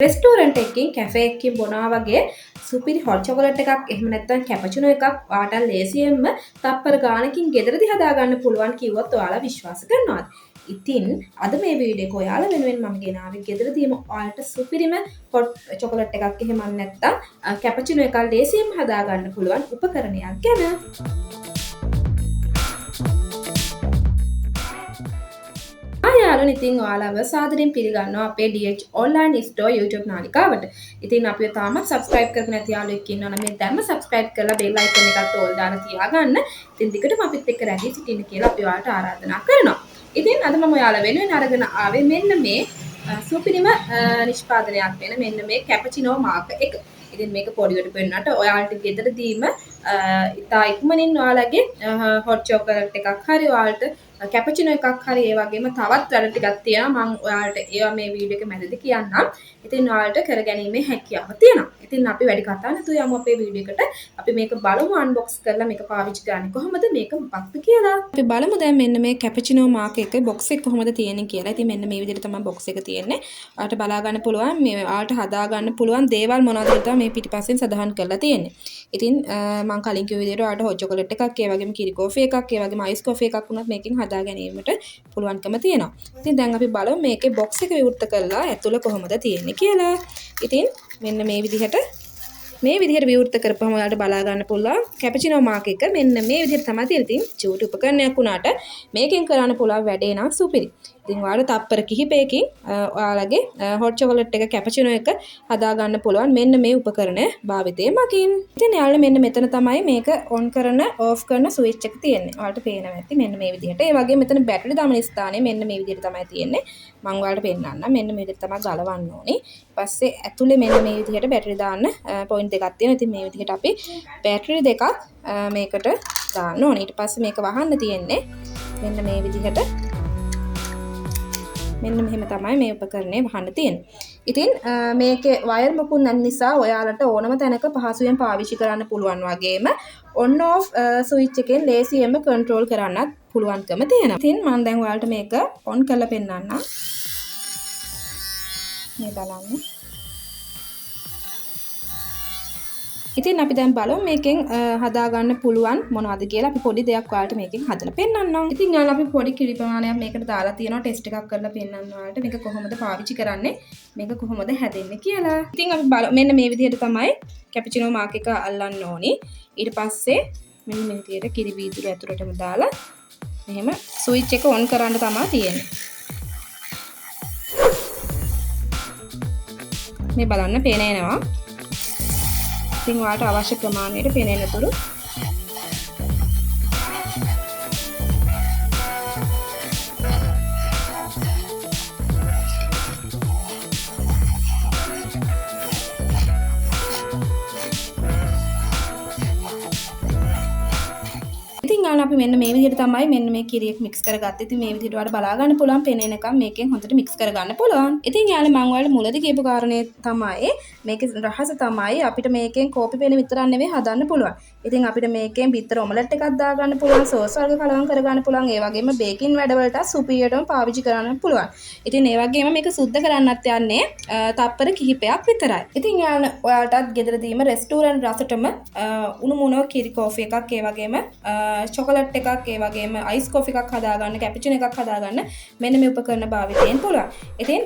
Restaurant එකකින් cafe එකකින් බොනවා වගේ සුපිරි හොට් චොකලට් එකක් එහෙම නැත්නම් කැපචිනෝ එකක් ඔයාලට ලේසියෙන්ම තප්පර ගානකින් ගෙදරදී හදාගන්න පුළුවන් කිව්වොත් ඔයාලා විශ්වාස කරනවාද? ඉතින් අද මේ වීඩියෝ එක ඔයාලා වෙනුවෙන් මම ගෙනාවේ ගෙදරදීම ඔයාලට සුපිරිම හොට් චොකලට් එකක් එහෙම නැත්නම් කැපචිනෝ එකක් ලේසියෙන්ම හදාගන්න පුළුවන් උපකරණයක් ගැන. යාළුවනේ ඉතින් ඔයාලව සාදරයෙන් පිළිගන්නවා අපේ DH online store YouTube නාලිකාවට. ඉතින් අපිව තාමත් subscribe කරපු නැති යාළුවෙක් ඉන්නවා නම් මේ දැම්ම subscribe කරලා bell icon එකත් ඕල් දාලා තියාගන්න. ඉතින් දිගටම අපිත් එක්ක රැඳී සිටින්න කියලා අපි ඔයාලට ආරාධනා කරනවා. ඉතින් අද මම ඔයාලා වෙනුවෙන් අරගෙන ආවේ මෙන්න මේ සුපිරිම නිෂ්පාදනයක් වෙන මෙන්න මේ කැපචිනෝ මාර්ක එක. ඉතින් මේක පොඩිවට පෙන්නන්නට ඔයාලට ගෙදරදීම ඉතා ඉක්මනින් ඔයාලගේ හොට් චොකලට් එකක් හරි ඔයාලට කැපචිනෝ එකක් හරි ඒ වගේම තවත් වැඩ ටිකක් තියෙනවා මම ඔයාලට ඒවා මේ වීඩියෝ එක මැදදී කියන්නම්. ඉතින් ඔයාලට කරගැනීමේ හැකියාව තියෙනවා. ඉතින් අපි වැඩි කතා නැතුව යමු අපේ වීඩියෝ එකට. අපි මේක බලමු අන්බොක්ස් කරලා මේක පාවිච්චි කරන්නේ කොහොමද මේක මොකක්ද කියලා. අපි බලමු දැන් මෙන්න මේ කැපචිනෝ මාර්ක් එක බොක්ස් එක කොහොමද තියෙන්නේ කියලා. ඉතින් මෙන්න මේ විදිහට තමයි බොක්ස් එක තියෙන්නේ. ඔයාලට බලා ගන්න පුළුවන් මේ ඔයාලට හදා ගන්න පුළුවන් දේවල් මොනවද කියලා මේ පිටිපස්සෙන් සඳහන් කරලා තියෙන්නේ. ඉතින් මම කලින් කිව්ව විදිහට ඔයාලට හොට් චොකලට් එකක් ඒ වගේම කිරි කෝෆි එකක් ඒ වගේම අයිස් කෝෆි එකක් වුණත් මේකෙන් හදා ගැනීමට පුළුවන්කම තියෙනවා. ඉතින් දැන් අපි බලමු මේකේ බොක්ස් එක විවෘත කරලා ඇතුළ කොහොමද තියෙන්නේ කියලා. ඉතින් මෙන්න මේ විදිහට විවෘත කරපුවම ඔයාලට බලා ගන්න පුළුවන් කැපචිනෝ මාර්ක් එක මෙන්න මේ විදිහට තමයි තියෙන්නේ. ඉතින් චූටි උපකරණයක් වුණාට මේකෙන් කරන්න පුළුවන් වැඩේ නම් සුපිරි. ඉතින් ඔයාලට තප්පර කිහිපයකින් ඔයාලගේ හොට් චොකලට් එක කැපචිනෝ එක හදා ගන්න පුළුවන් මෙන්න මේ උපකරණය භාවිතයෙන් මගින්. ඉතින් යාළුවනේ මෙන්න මෙතන තමයි මේක ඔන් කරන ඕෆ් කරන ස්විච් එක තියෙන්නේ. ඔයාලට පේනවා ඇති මෙන්න මේ විදිහට. ඒ වගේම මෙතන බැටරි දාන ස්ථානේ මෙන්න මේ විදිහට තමයි තියෙන්නේ. මම ඔයාලට පෙන්නන්නම්. මෙන්න මේ විදිහට තමයි ගලවන්න ඕනේ. ඊපස්සේ ඇතුලේ මෙන්න මේ විදිහට බැටරි දාන්න පොයින්ට් දෙකක් තියෙනවා. ඉතින් මේ විදිහට අපි බැටරි දෙකක් මේකට දාන්න ඕනේ. ඊට පස්සේ මේක වහන්න තියෙන්නේ මෙන්න මේ විදිහට. මෙන්න මෙහෙම තමයි මේ උපකරණය වහන්න තියෙන්නේ. ඉතින් මේකේ වයර් මොකුත් නැති නිසා ඔයාලට ඕනම තැනක පහසුවෙන් පාවිච්චි කරන්න පුළුවන් වගේම on off ස්විච් එකෙන් ලේසියෙන්ම කන්ට්‍රෝල් කරන්නත් පුළුවන්කම තියෙනවා. ඉතින් මම දැන් ඔයාලට මේක ඔන් කරලා පෙන්නන්නම්. මේ බලන්න. ඉතින් අපි දැන් බලමු මේකෙන් හදා ගන්න පුළුවන් මොනවද කියලා. අපි පොඩි දෙයක් ඔයාලට මේකෙන් හදලා පෙන්නන්නම්. ඉතින් යාළුවා අපි පොඩි කිරි ප්‍රමාණයක් මේකට දාලා තියෙනවා ටෙස්ට් එකක් කරලා පෙන්නන්න ඔයාලට මේක කොහොමද පාවිච්චි කරන්නේ මේක කොහොමද හැදෙන්නේ කියලා. ඉතින් අපි බලමු මෙන්න මේ විදිහට තමයි කැපචිනෝ මාර්ක් එක අල්ලන්න ඕනි. ඊට පස්සේ මෙන්න මේ විදිහට කිරි බීදුර ඇතුළටම දාලා මෙහෙම ස්විච් එක ඔන් කරන්න තමයි තියෙන්නේ. මේ බලන්න පේනේනවා. ඉතින් ඔයාලට අවශ්‍ය ප්‍රමාණයට පෙනෙනතුරු ඉතින් අපි මෙන්න මේ විදිහට තමයි මෙන්න මේ කිරියක් මික්ස් කරගත්තේ. ඉතින් මේ විදිහට ඔයාලට බලා ගන්න පුළුවන් පෙනෙනකම් මේකෙන් හොඳට මික්ස් කරගන්න පුළුවන්. ඉතින් යාළුවා මම ඔයාලට මුලදී කියපු කාරණේ තමයි මේකේ රහස තමයි අපිට මේකෙන් කෝපි පෙන විතරක් නෙවෙයි හදන්න පුළුවන්. ඉතින් අපිට මේකෙන් බිත්තර ඔමලට් එකක් දාගන්න පුළුවන්, සෝස් වර්ග කලවම් කරගන්න පුළුවන්. ඒ වගේම බේකින් වැඩවලට සුපිරියටම පාවිච්චි කරන්න පුළුවන්. ඉතින් ඒ වගේම මේක සුද්ධ කරන්නත් යන්නේ තප්පර කිහිපයක් විතරයි. ඉතින් ඔයාලටත් ගෙදරදීම රෙස්ටෝරන්ට් රසටම උණු මුණෝ කිරි කෝෆි එකක් ඒ වගේම චොකලට් එකක් ඒ වගේම අයිස් කෝෆි එකක් හදාගන්න කැපචිනෝ එකක් හදාගන්න මෙන්න මේ උපකරණ භාවිතයෙන් පුළුවන්. ඉතින්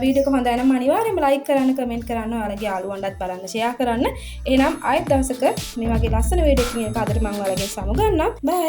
වීඩියෝ එක හොඳයි නම් අනිවාර්යයෙන්ම ලයික් කරන්න, කමෙන්ට් කරන්න, ඔයාලගේ යාළුවන්ටත් බලන්න, ෂෙයා කරන්න. එහෙනම් ආයෙත් දවසක මේ වගේ ලස්සන වීඩියෝ එකකින් අදට මම ඔයාලගේ සමු ගන්නම්. බයි.